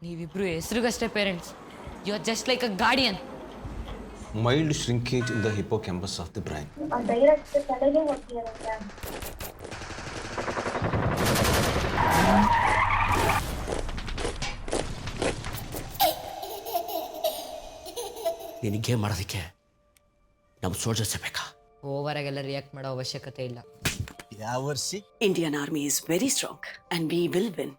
ನೀವಿಬ್ರು ಹೆಸರಿಗಷ್ಟೇ parents. You are just like a guardian. Mild shrinkage in the hippocampus of the brain. Direct ತಲೆಗೆ ಹೋಗ್ತಿರುತ್ತೆ. ನಿನಗೆ ಮಾಡೋದಕ್ಕೆ ನಮ್ಮ ಸೋಲ್ಜರ್ಸೇ ಬೇಕಾ? ಓವರ್ ಆಗೆಲ್ಲ ರಿಯಾಕ್ಟ್ ಮಾಡೋ ಅವಶ್ಯಕತೆ ಇಲ್ಲ. ಯಾವ ವರ್ಷಿ? Indian army is very strong and we will win.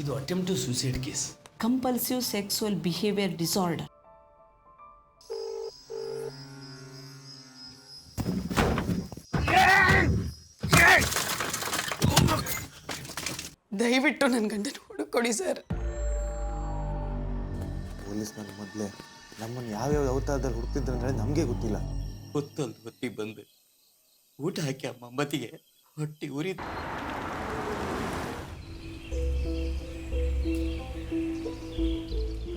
ಇದು attempt to suicide case. Compulsive sexual behavior disorder. ದಯವಿಟ್ಟು ನನ್ನ ಗಂಡನ ಹುಡುಕೊಡಿ ಸರ್. ಪೊಲೀಸ್ ನನ್ನ ಮೊದಲೇ ನಮ್ಮನ್ನು ಯಾವ್ಯಾವ ಅವತಾರದಲ್ಲಿ ಹುಡುಕ್ತಿದ್ರು ಅಂದರೆ ನಮಗೆ ಗೊತ್ತಿಲ್ಲ. ಹೊತ್ತೊಂದು ಹೊತ್ತಿಗೆ ಬಂದು ಊಟ ಹಾಕಿ ಆ ಮೊಮ್ಮತಿಗೆ ಹೊಟ್ಟಿ ಉರಿದು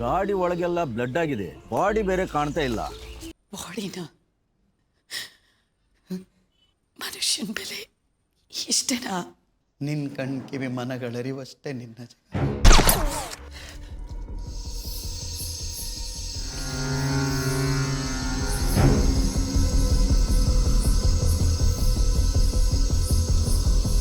ಗಾಡಿ ಒಳಗೆಲ್ಲ ಬ್ಲಡ್ ಆಗಿದೆ, ಬಾಡಿ ಬೇರೆ ಕಾಣ್ತಾ ಇಲ್ಲ. ಬಾಡಿನ ಮನುಷ್ಯನ ಬೆಲೆ ಇಷ್ಟೇನಾ? ನಿನ್ನ ಕಣ್ ಕಿವಿ ಮನಗಳರಿವಷ್ಟೇ ನಿನ್ನ ಜಗ.